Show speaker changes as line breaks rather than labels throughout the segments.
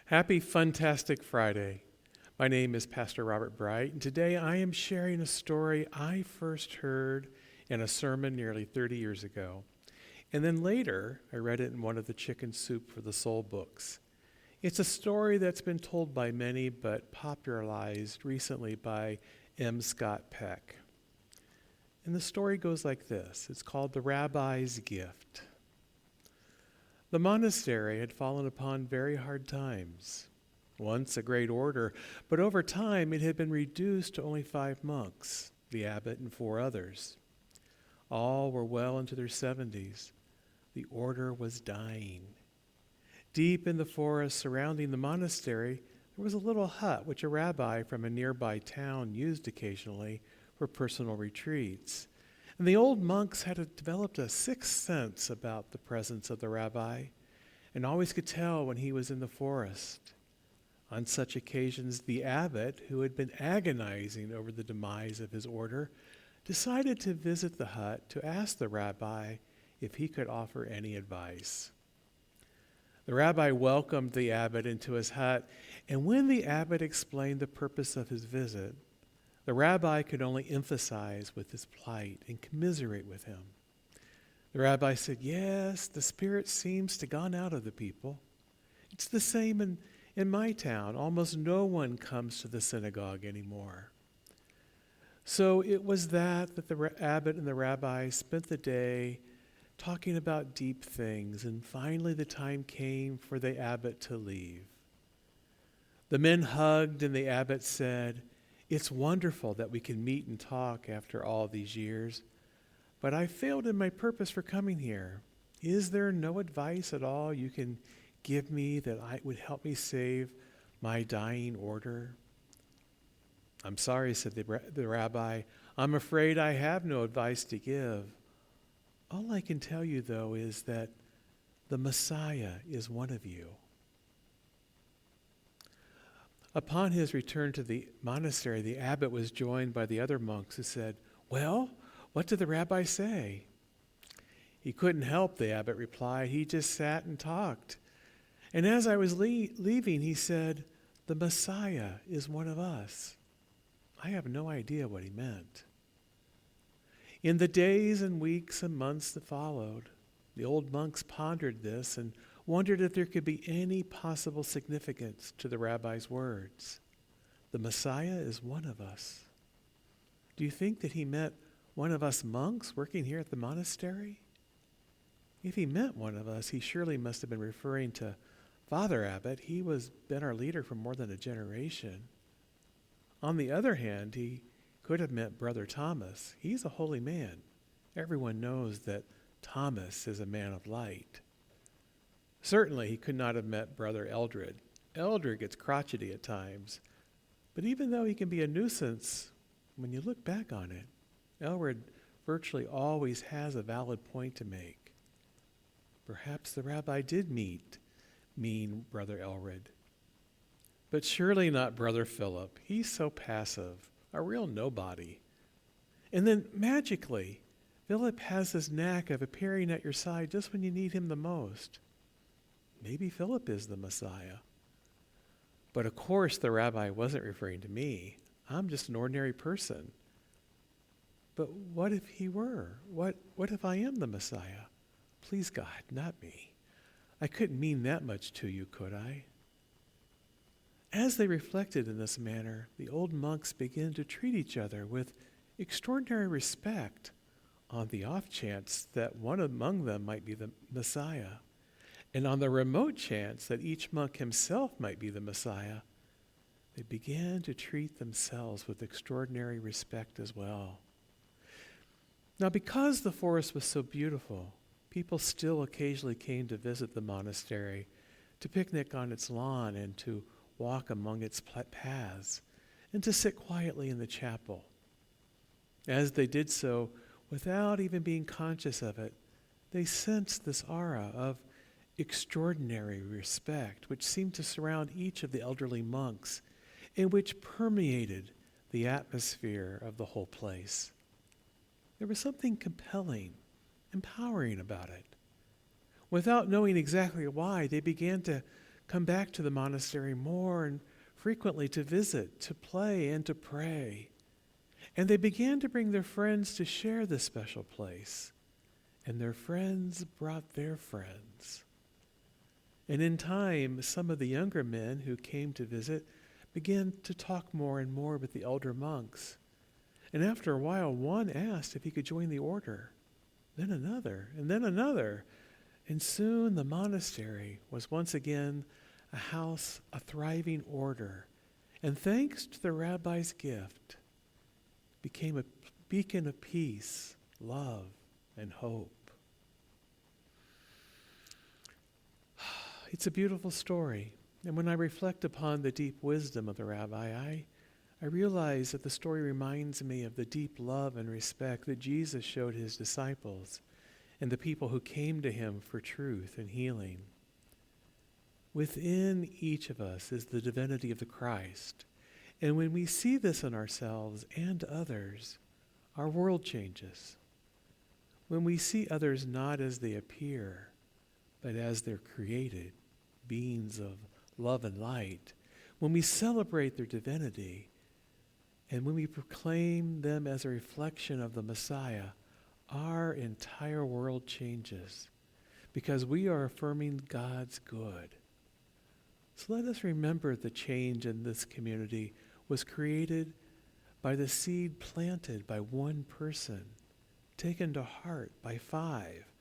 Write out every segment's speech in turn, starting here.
Happy Funtastic Friday. My name is Pastor Robert Bright, and today I am sharing a story I first heard in a sermon nearly 30 years ago. And then later, I read it in one of the Chicken Soup for the Soul books. It's a story that's been told by many, but popularized recently by M. Scott Peck. And the story goes like this. It's called The Rabbi's Gift. The monastery had fallen upon very hard times. Once a great order, but over time it had been reduced to only 5 monks, the abbot and 4 others. All were well into their 70s. The order was dying. Deep in the forest surrounding the monastery, there was a little hut which a rabbi from a nearby town used occasionally for personal retreats. And the old monks had developed a sixth sense about the presence of the rabbi and always could tell when he was in the forest. On such occasions, the abbot, who had been agonizing over the demise of his order, decided to visit the hut to ask the rabbi if he could offer any advice. The rabbi welcomed the abbot into his hut, and when the abbot explained the purpose of his visit, the rabbi could only emphasize with his plight and commiserate with him. The rabbi said, "Yes, the spirit seems to have gone out of the people. It's the same in my town. Almost no one comes to the synagogue anymore." So it was that the abbot and the rabbi spent the day talking about deep things, and finally the time came for the abbot to leave. The men hugged, and the abbot said, "It's wonderful that we can meet and talk after all these years, but I failed in my purpose for coming here. Is there no advice at all you can give me that would help me save my dying order?" "I'm sorry," said the rabbi. "I'm afraid I have no advice to give. All I can tell you, though, is that the Messiah is one of you." Upon his return to the monastery, the abbot was joined by the other monks who said, "Well, what did the rabbi say?" "He couldn't help," the abbot replied. "He just sat and talked. And as I was leaving, he said, 'The Messiah is one of us.' I have no idea what he meant." In the days and weeks and months that followed, the old monks pondered this and wondered if there could be any possible significance to the rabbi's words. The Messiah is one of us. Do you think that he meant one of us monks working here at the monastery? If he meant one of us, he surely must have been referring to Father Abbot. He was been our leader for more than a generation. On the other hand, he could have meant Brother Thomas. He's a holy man. Everyone knows that Thomas is a man of light. Certainly, he could not have met Brother Eldred. Eldred gets crotchety at times, but even though he can be a nuisance, when you look back on it, Eldred virtually always has a valid point to make. Perhaps the rabbi did mean Brother Eldred, but surely not Brother Philip. He's so passive, a real nobody. And then magically, Philip has this knack of appearing at your side just when you need him the most. Maybe Philip is the Messiah. But of course the rabbi wasn't referring to me. I'm just an ordinary person. But what if he were? What if I am the Messiah? Please God, not me. I couldn't mean that much to you, could I? As they reflected in this manner, the old monks began to treat each other with extraordinary respect on the off chance that one among them might be the Messiah. And on the remote chance that each monk himself might be the Messiah, they began to treat themselves with extraordinary respect as well. Now, because the forest was so beautiful, people still occasionally came to visit the monastery, to picnic on its lawn and to walk among its paths, and to sit quietly in the chapel. As they did so, without even being conscious of it, they sensed this aura of extraordinary respect which seemed to surround each of the elderly monks and which permeated the atmosphere of the whole place. There was something compelling, empowering about it. Without knowing exactly why, they began to come back to the monastery more and frequently to visit, to play, and to pray. And they began to bring their friends to share this special place. And their friends brought their friends. And in time, some of the younger men who came to visit began to talk more and more with the elder monks. And after a while, one asked if he could join the order. Then another, and then another. And soon the monastery was once again a house, a thriving order. And thanks to the rabbi's gift, became a beacon of peace, love, and hope. It's a beautiful story. And when I reflect upon the deep wisdom of the rabbi, I realize that the story reminds me of the deep love and respect that Jesus showed his disciples and the people who came to him for truth and healing. Within each of us is the divinity of the Christ. And when we see this in ourselves and others, our world changes. When we see others not as they appear, but as they're created, beings of love and light, when we celebrate their divinity, and when we proclaim them as a reflection of the Messiah, our entire world changes because we are affirming God's good. So let us remember the change in this community was created by the seed planted by one person, taken to heart by 5,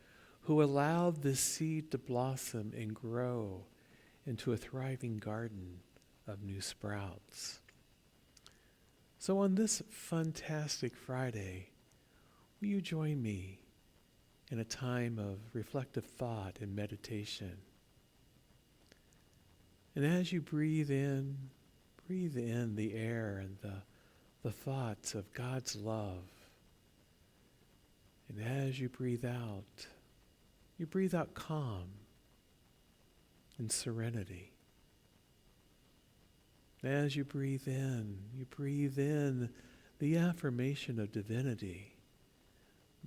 who allowed this seed to blossom and grow into a thriving garden of new sprouts. So on this fantastic Friday, will you join me in a time of reflective thought and meditation? And as you breathe in the air and the thoughts of God's love. And as you breathe out calm and serenity. As you breathe in the affirmation of divinity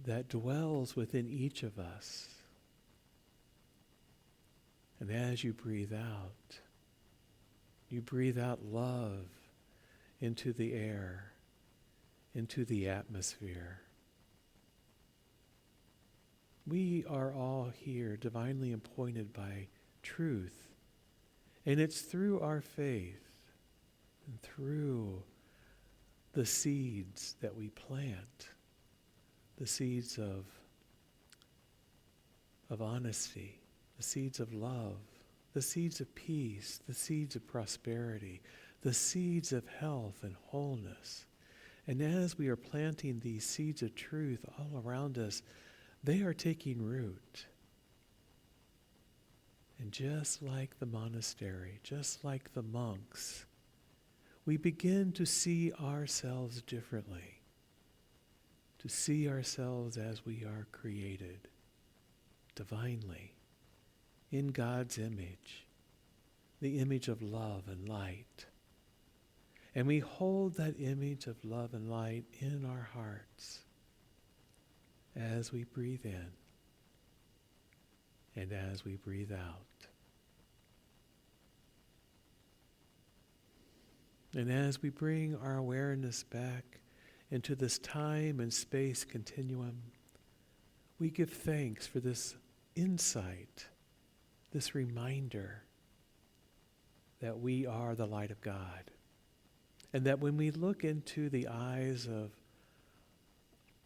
that dwells within each of us. And as you breathe out love into the air, into the atmosphere. We are all here divinely appointed by truth, and it's through our faith and through the seeds that we plant, the seeds of honesty, the seeds of love, the seeds of peace, the seeds of prosperity, the seeds of health and wholeness. And as we are planting these seeds of truth all around us, they are taking root. And just like the monastery, just like the monks, we begin to see ourselves differently, to see ourselves as we are created, divinely, in God's image, the image of love and light. And we hold that image of love and light in our hearts as we breathe in and as we breathe out. And as we bring our awareness back into this time and space continuum, we give thanks for this insight, this reminder that we are the light of God. And that when we look into the eyes of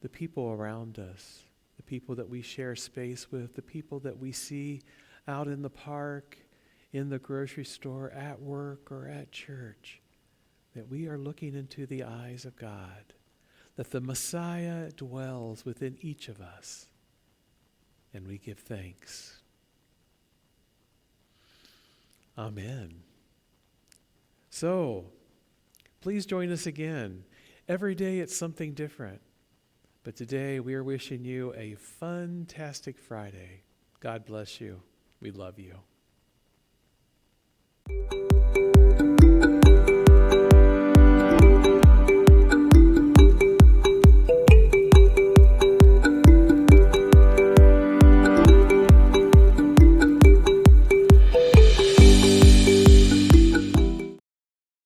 the people around us, the people that we share space with, the people that we see out in the park, in the grocery store, at work, or at church, that we are looking into the eyes of God, that the Messiah dwells within each of us, and we give thanks. Amen. So, please join us again. Every day it's something different. But today we are wishing you a fantastic Friday. God bless you. We love you.